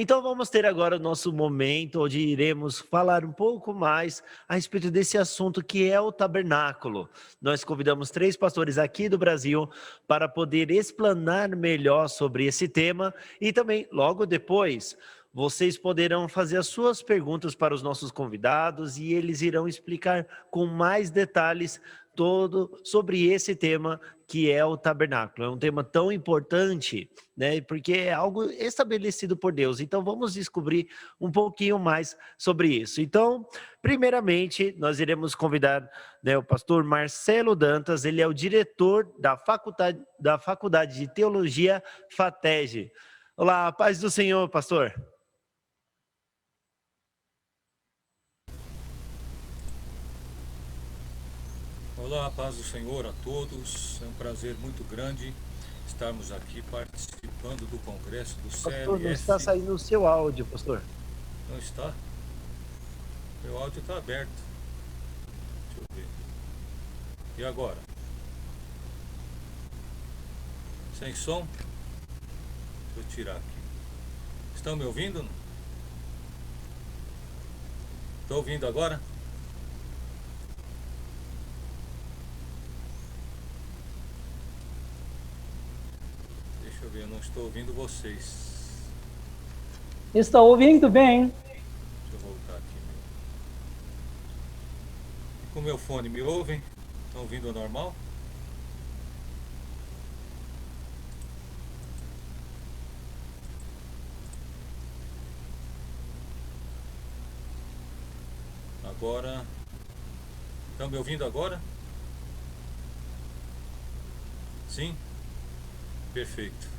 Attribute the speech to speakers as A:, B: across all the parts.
A: Então vamos ter agora o nosso momento onde iremos falar um pouco mais a respeito desse assunto que é o tabernáculo. Nós convidamos 3 pastores aqui do Brasil para poder explanar melhor sobre esse tema e também logo depois vocês poderão fazer as suas perguntas para os nossos convidados e eles irão explicar com mais detalhes todo sobre esse tema que é o tabernáculo. É um tema tão importante, né? Porque é algo estabelecido por Deus. Então vamos descobrir um pouquinho mais sobre isso. Então, primeiramente, nós iremos convidar, né, o pastor Marcelo Dantas, ele é o diretor da Faculdade de Teologia FATEG. Olá, paz do Senhor, pastor.
B: Olá, paz do Senhor a todos. É um prazer muito grande estarmos aqui participando do congresso do
A: Pastor, não está
B: CLF.
A: saindo o seu áudio, pastor.
B: Não está? Meu áudio está aberto. Deixa eu ver. E agora? Sem som? Deixa eu tirar aqui. Estão me ouvindo? Estão ouvindo agora? Deixa eu ver, eu não estou ouvindo vocês.
C: Estou ouvindo bem.
B: Deixa eu voltar aqui. E com o meu fone, me ouvem? Estão ouvindo normal? Agora. Estão me ouvindo agora? Sim? Perfeito.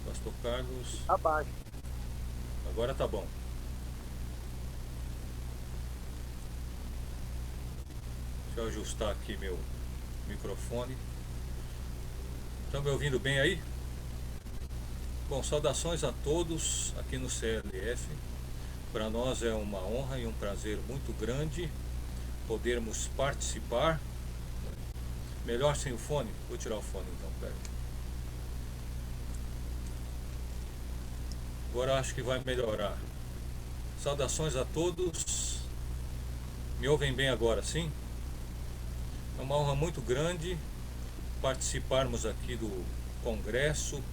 B: Pastor Carlos.
A: Abaixo.
B: Agora tá bom. Deixa eu ajustar aqui meu microfone. Estão me ouvindo bem aí? Bom, saudações a todos aqui no CLF. Para nós é uma honra e um prazer muito grande podermos participar. Melhor sem o fone? Vou tirar o fone então, pera. Agora acho que vai melhorar. Saudações a todos. Me ouvem bem agora, sim? É uma honra muito grande participarmos aqui do Congresso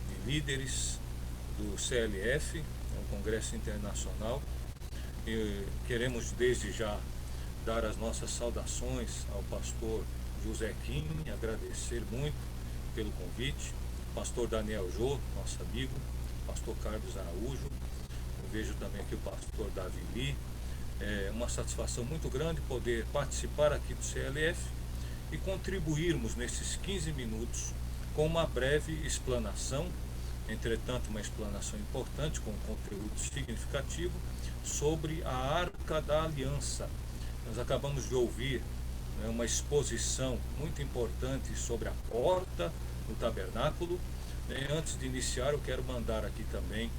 B: de Líderes do CLF, é um congresso internacional. E queremos desde já dar as nossas saudações ao pastor José Kim, agradecer muito pelo convite, pastor Daniel Jô, nosso amigo, pastor Carlos Araújo, eu vejo também aqui o pastor Davi Lee. É uma satisfação muito grande poder participar aqui do CLF e contribuirmos nesses 15 minutos com uma breve explanação, entretanto uma explanação importante, com um conteúdo significativo, sobre a Arca da Aliança. Nós acabamos de ouvir, né, uma exposição muito importante sobre a porta do tabernáculo. Antes de iniciar, eu quero mandar aqui também,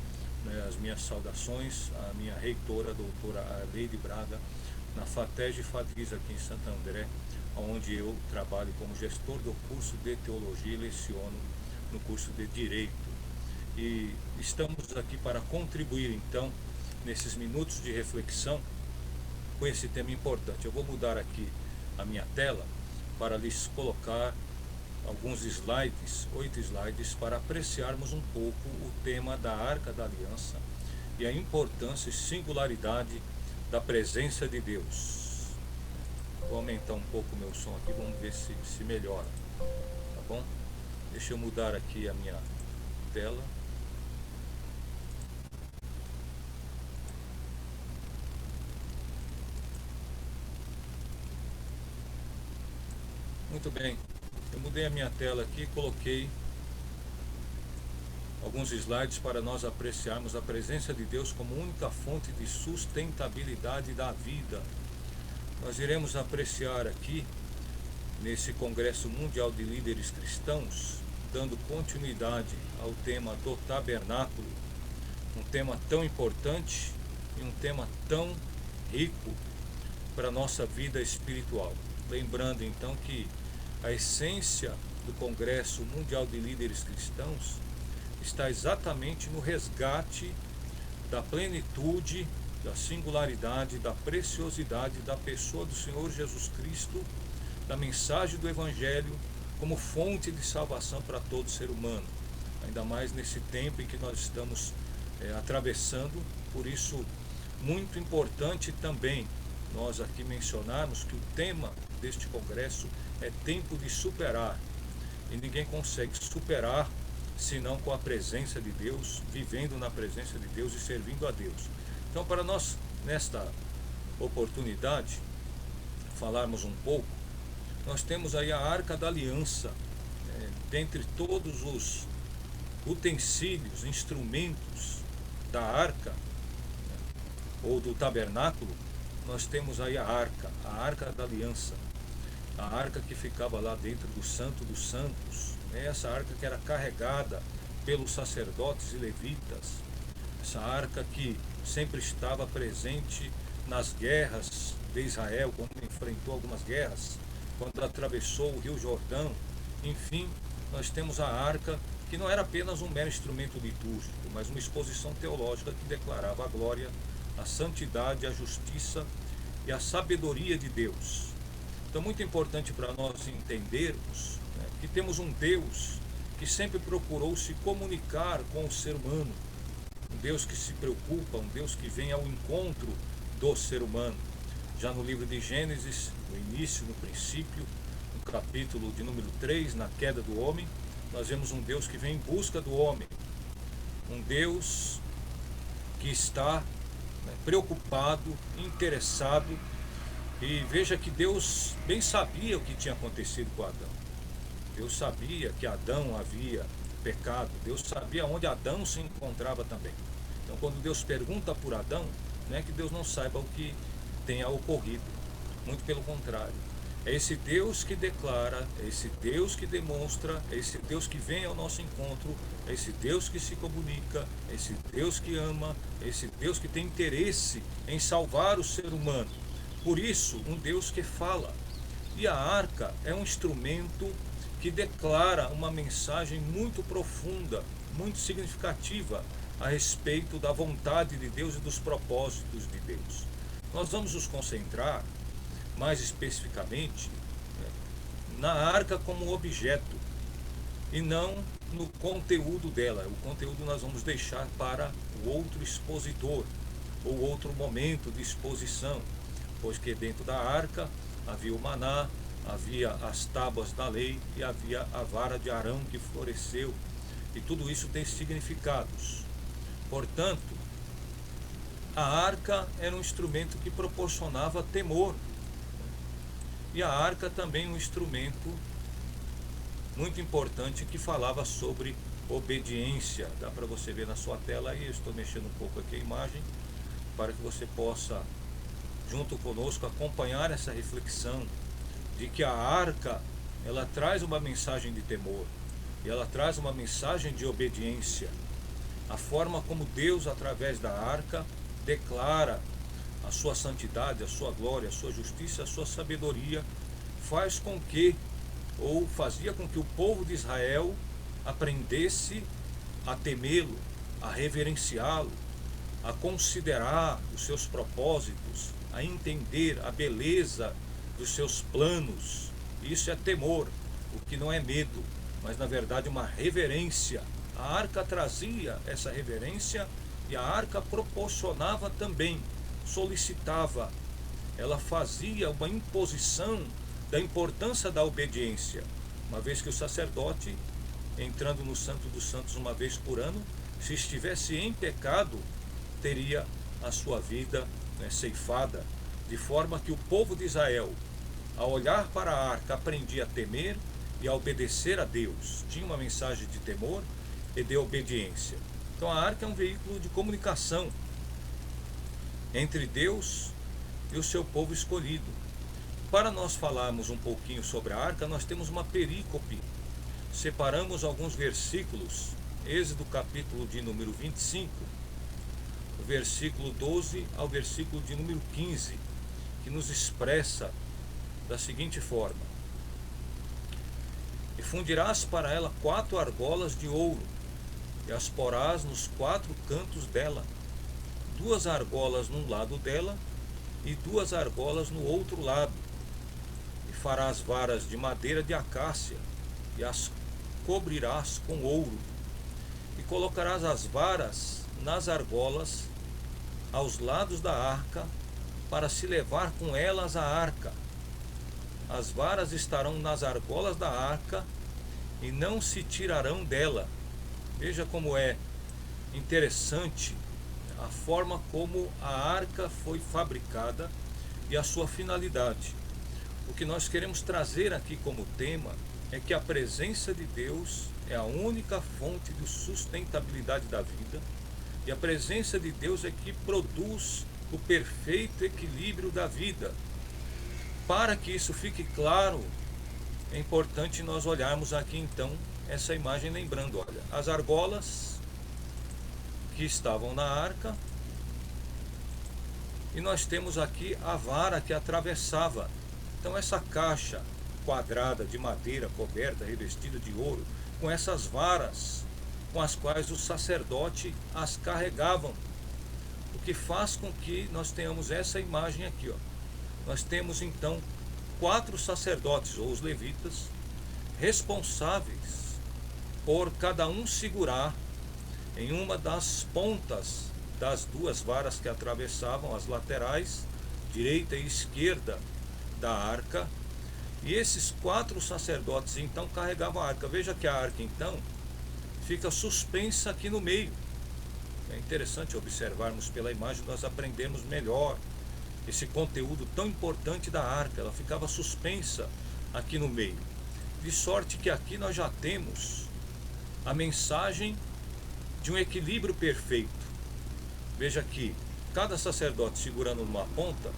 B: né, as minhas saudações à minha reitora, a doutora Arleide Braga, na FATEG Fadris aqui em Santo André, onde eu trabalho como gestor do curso de Teologia e leciono no curso de Direito. E estamos aqui para contribuir então nesses minutos de reflexão com esse tema importante. Eu vou mudar aqui a minha tela para lhes colocar alguns slides, 8 slides, para apreciarmos um pouco o tema da Arca da Aliança e a importância e singularidade da presença de Deus. Vou aumentar um pouco o meu som aqui, vamos ver se melhora, tá bom? Deixa eu mudar aqui a minha tela. Muito bem, eu mudei a minha tela aqui e coloquei alguns slides para nós apreciarmos a presença de Deus como única fonte de sustentabilidade da vida. Nós iremos apreciar aqui, nesse Congresso Mundial de Líderes Cristãos, dando continuidade ao tema do tabernáculo, um tema tão importante e um tema tão rico para a nossa vida espiritual. Lembrando então que a essência do Congresso Mundial de Líderes Cristãos está exatamente no resgate da plenitude, da singularidade, da preciosidade da pessoa do Senhor Jesus Cristo, da mensagem do Evangelho como fonte de salvação para todo ser humano, ainda mais nesse tempo em que nós estamos atravessando. Por isso, muito importante também nós aqui mencionarmos que o tema deste congresso é tempo de superar, e ninguém consegue superar senão com a presença de Deus, vivendo na presença de Deus e servindo a Deus. Então, para nós, nesta oportunidade, falarmos um pouco, nós temos aí a Arca da Aliança. Dentre todos os utensílios, instrumentos da Arca, ou do tabernáculo, nós temos aí a Arca da Aliança, a arca que ficava lá dentro do Santo dos Santos, essa arca que era carregada pelos sacerdotes e levitas, essa arca que sempre estava presente nas guerras de Israel, quando enfrentou algumas guerras, quando atravessou o Rio Jordão. Enfim, nós temos a arca, que não era apenas um mero instrumento litúrgico, mas uma exposição teológica que declarava a glória, a santidade, a justiça e a sabedoria de Deus. Então, muito importante para nós entendermos, que temos um Deus que sempre procurou se comunicar com o ser humano, um Deus que se preocupa, um Deus que vem ao encontro do ser humano. Já no livro de Gênesis, no início, no princípio, no capítulo de número 3, na queda do homem, nós vemos um Deus que vem em busca do homem, um Deus que está preocupado, interessado. E veja que Deus bem sabia o que tinha acontecido com Adão. Deus sabia que Adão havia pecado. Deus sabia onde Adão se encontrava também. Então, quando Deus pergunta por Adão, não é que Deus não saiba o que tenha ocorrido. Muito pelo contrário. É esse Deus que declara, é esse Deus que demonstra, é esse Deus que vem ao nosso encontro, é esse Deus que se comunica, é esse Deus que ama, é esse Deus que tem interesse em salvar o ser humano. Por isso, um Deus que fala. E a arca é um instrumento que declara uma mensagem muito profunda, muito significativa a respeito da vontade de Deus e dos propósitos de Deus. Nós vamos nos concentrar mais especificamente na arca como objeto e não no conteúdo dela. O conteúdo nós vamos deixar para o outro expositor ou outro momento de exposição, pois que dentro da arca havia o maná, havia as tábuas da lei e havia a vara de Arão que floresceu, e tudo isso tem significados. Portanto, a arca era um instrumento que proporcionava temor, e a arca também um instrumento muito importante que falava sobre obediência. Dá para você ver na sua tela aí, eu estou mexendo um pouco aqui a imagem, para que você possa, junto conosco, acompanhar essa reflexão de que a arca, ela traz uma mensagem de temor, e ela traz uma mensagem de obediência. A forma como Deus, através da arca, declara a sua santidade, a sua glória, a sua justiça, a sua sabedoria, faz com que, ou fazia com que o povo de Israel aprendesse a temê-lo, a reverenciá-lo, a considerar os seus propósitos, a entender a beleza dos seus planos. Isso é temor, o que não é medo, mas na verdade uma reverência. A arca trazia essa reverência e a arca proporcionava também, solicitava, ela fazia uma imposição da importância da obediência, uma vez que o sacerdote, entrando no Santo dos Santos uma vez por ano, se estivesse em pecado, teria a sua vida ceifada, de forma que o povo de Israel, ao olhar para a arca, aprendia a temer e a obedecer a Deus. Tinha uma mensagem de temor e de obediência. Então a arca é um veículo de comunicação entre Deus e o seu povo escolhido. Para nós falarmos um pouquinho sobre a arca, nós temos uma perícope. Separamos alguns versículos, Êxodo capítulo de número 25, do versículo 12 ao versículo de número 15, que nos expressa da seguinte forma: e fundirás para ela 4 argolas de ouro, e as porás nos 4 cantos dela, 2 argolas num lado dela e 2 argolas no outro lado. E farás varas de madeira de acácia e as cobrirás com ouro. E colocarás as varas nas argolas aos lados da arca, para se levar com elas a arca. As varas estarão nas argolas da arca e não se tirarão dela. Veja como é interessante a forma como a arca foi fabricada e a sua finalidade. O que nós queremos trazer aqui como tema é que a presença de Deus é a única fonte de sustentabilidade da vida, e a presença de Deus é que produz o perfeito equilíbrio da vida. Para que isso fique claro, é importante nós olharmos aqui então essa imagem, lembrando, olha, as argolas que estavam na arca, e nós temos aqui a vara que atravessava. Então essa caixa quadrada de madeira coberta, revestida de ouro, com essas varas com as quais o sacerdote as carregavam, o que faz com que nós tenhamos essa imagem aqui, ó. Nós temos então 4 sacerdotes, ou os levitas, responsáveis por cada um segurar em uma das pontas das 2 varas que atravessavam as laterais, direita e esquerda da arca. E esses 4 sacerdotes então carregavam a arca. Veja que a arca então fica suspensa aqui no meio. É interessante observarmos pela imagem, nós aprendemos melhor esse conteúdo tão importante da arca. Ela ficava suspensa aqui no meio, de sorte que aqui nós já temos a mensagem de um equilíbrio perfeito. Veja aqui, cada sacerdote segurando numa ponta,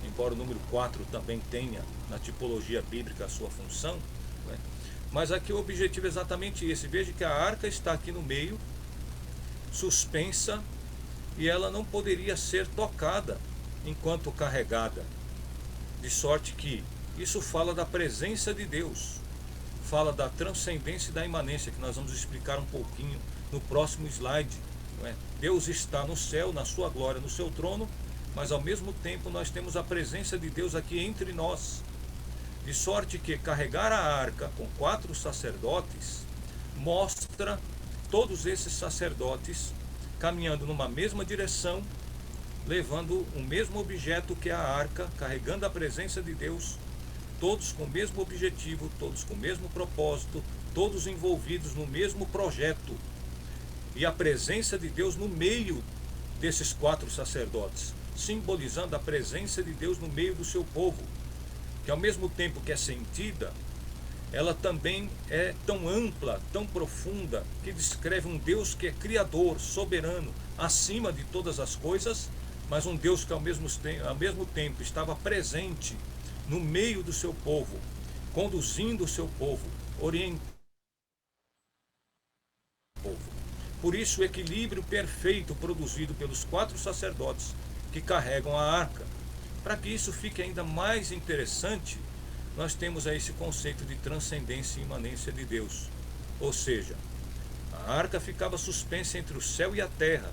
B: embora o número 4 também tenha na tipologia bíblica a sua função, né? Mas aqui o objetivo é exatamente esse. Veja que a arca está aqui no meio, suspensa, e ela não poderia ser tocada enquanto carregada, de sorte que isso fala da presença de Deus, fala da transcendência e da imanência, que nós vamos explicar um pouquinho no próximo slide, não é? Deus está no céu, na sua glória, no seu trono, mas ao mesmo tempo nós temos a presença de Deus aqui entre nós, de sorte que carregar a arca com 4 sacerdotes mostra todos esses sacerdotes caminhando numa mesma direção, levando o mesmo objeto que é a arca, carregando a presença de Deus, todos com o mesmo objetivo, todos com o mesmo propósito, todos envolvidos no mesmo projeto. E a presença de Deus no meio desses 4 sacerdotes, simbolizando a presença de Deus no meio do seu povo, que ao mesmo tempo que é sentida, ela também é tão ampla, tão profunda, que descreve um Deus que é criador, soberano, acima de todas as coisas, mas um Deus que ao mesmo tempo estava presente no meio do seu povo, conduzindo o seu povo, orientando o povo. Por isso o equilíbrio perfeito produzido pelos 4 sacerdotes que carregam a arca. Para que isso fique ainda mais interessante, nós temos aí esse conceito de transcendência e imanência de Deus. Ou seja, a arca ficava suspensa entre o céu e a terra,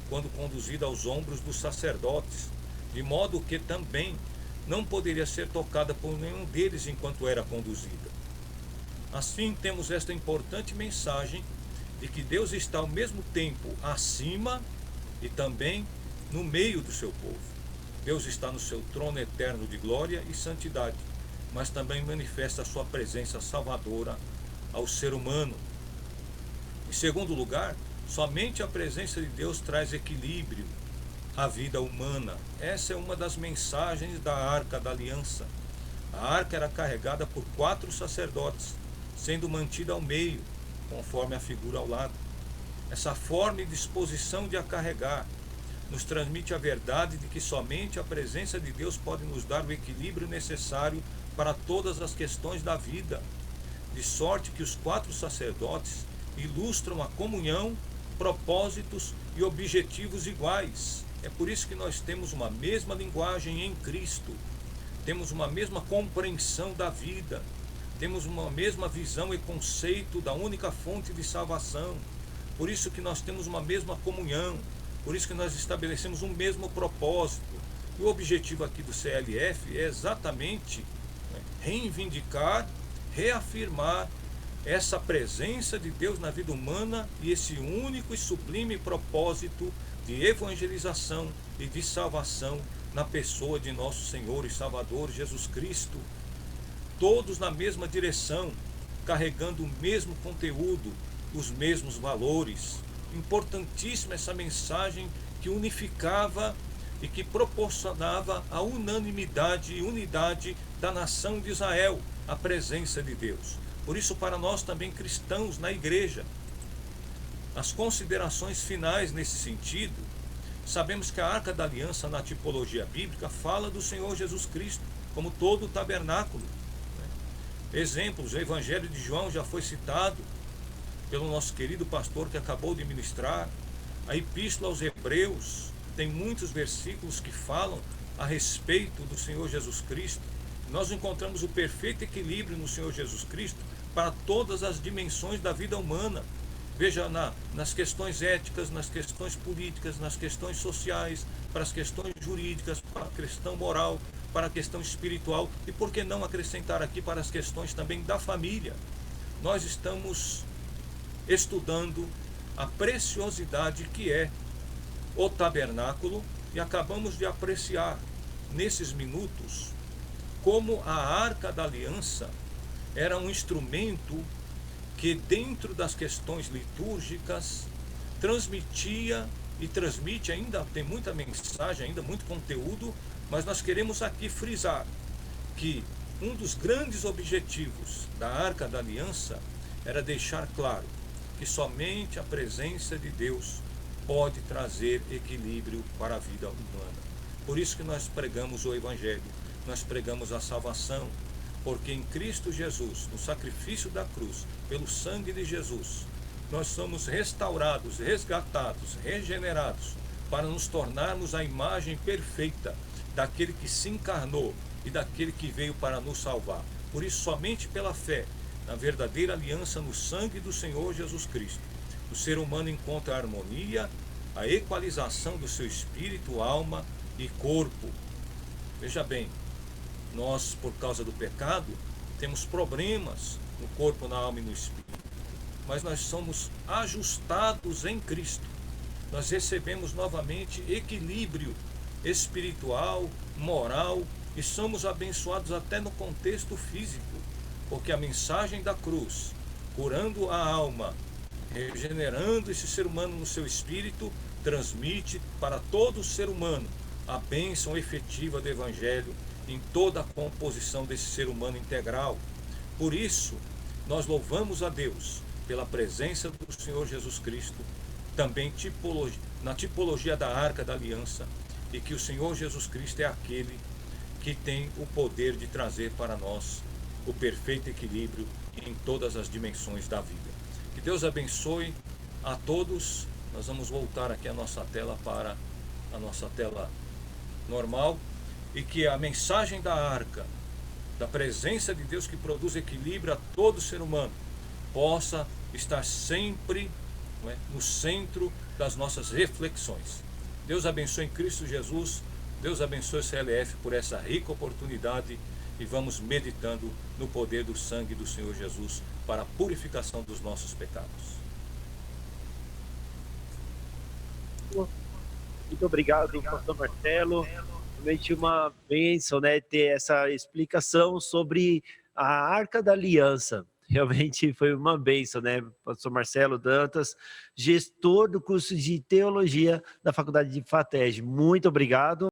B: quando conduzida aos ombros dos sacerdotes, de modo que também não poderia ser tocada por nenhum deles enquanto era conduzida. Assim, temos esta importante mensagem de que Deus está ao mesmo tempo acima e também no meio do seu povo. Deus está no seu trono eterno de glória e santidade, mas também manifesta a sua presença salvadora ao ser humano. Em segundo lugar, somente a presença de Deus traz equilíbrio à vida humana. Essa é uma das mensagens da Arca da Aliança. A arca era carregada por 4 sacerdotes, sendo mantida ao meio, conforme a figura ao lado. Essa forma e disposição de a carregar nos transmite a verdade de que somente a presença de Deus pode nos dar o equilíbrio necessário para todas as questões da vida, de sorte que os 4 sacerdotes ilustram a comunhão, propósitos e objetivos iguais. É por isso que nós temos uma mesma linguagem em Cristo, temos uma mesma compreensão da vida, temos uma mesma visão e conceito da única fonte de salvação, Por isso que nós temos uma mesma comunhão, por isso que nós estabelecemos um mesmo propósito. E o objetivo aqui do CLF é exatamente, né, reivindicar, reafirmar essa presença de Deus na vida humana e esse único e sublime propósito de evangelização e de salvação na pessoa de nosso Senhor e Salvador Jesus Cristo. Todos na mesma direção, carregando o mesmo conteúdo, os mesmos valores. Importantíssima essa mensagem que unificava e que proporcionava a unanimidade e unidade da nação de Israel, a presença de Deus. Por isso, para nós também cristãos na igreja, as considerações finais nesse sentido, sabemos que a Arca da Aliança na tipologia bíblica fala do Senhor Jesus Cristo, como todo o tabernáculo. Exemplos, o Evangelho de João já foi citado pelo nosso querido pastor que acabou de ministrar. A Epístola aos Hebreus tem muitos versículos que falam a respeito do Senhor Jesus Cristo. Nós encontramos o perfeito equilíbrio no Senhor Jesus Cristo para todas as dimensões da vida humana. Veja, nas questões éticas, nas questões políticas, nas questões sociais, para as questões jurídicas, para a questão moral, para a questão espiritual e, por que não acrescentar aqui, para as questões também da família. Nós estamos estudando a preciosidade que é o tabernáculo e acabamos de apreciar nesses minutos como a Arca da Aliança era um instrumento que, dentro das questões litúrgicas, transmitia e transmite ainda, tem muita mensagem, ainda muito conteúdo, mas nós queremos aqui frisar que um dos grandes objetivos da Arca da Aliança era deixar claro que somente a presença de Deus pode trazer equilíbrio para a vida humana. Por isso que nós pregamos o Evangelho, nós pregamos a salvação, porque em Cristo Jesus, no sacrifício da cruz, pelo sangue de Jesus, nós somos restaurados, resgatados, regenerados, para nos tornarmos a imagem perfeita daquele que se encarnou e daquele que veio para nos salvar. Por isso, somente pela fé, na verdadeira aliança no sangue do Senhor Jesus Cristo, o ser humano encontra a harmonia, a equalização do seu espírito, alma e corpo. Veja bem, nós, por causa do pecado, temos problemas no corpo, na alma e no espírito. Mas nós somos ajustados em Cristo. Nós recebemos novamente equilíbrio espiritual, moral e somos abençoados até no contexto físico, porque a mensagem da cruz, curando a alma, regenerando esse ser humano no seu espírito, transmite para todo ser humano a bênção efetiva do Evangelho em toda a composição desse ser humano integral. Por isso, nós louvamos a Deus pela presença do Senhor Jesus Cristo, também na tipologia da Arca da Aliança, e que o Senhor Jesus Cristo é aquele que tem o poder de trazer para nós o perfeito equilíbrio em todas as dimensões da vida. Que Deus abençoe a todos. Nós vamos voltar aqui a nossa tela para a nossa tela normal, e que a mensagem da arca, da presença de Deus que produz equilíbrio a todo ser humano, possa estar sempre, não é, no centro das nossas reflexões. Deus abençoe em Cristo Jesus, Deus abençoe o CLF por essa rica oportunidade e vamos meditando no poder do sangue do Senhor Jesus para a purificação dos nossos pecados.
A: Muito obrigado, pastor Marcelo. Realmente uma bênção, né, ter essa explicação sobre a Arca da Aliança. Realmente foi uma bênção, né, pastor Marcelo Dantas, gestor do curso de Teologia da Faculdade de FATEG. Muito obrigado.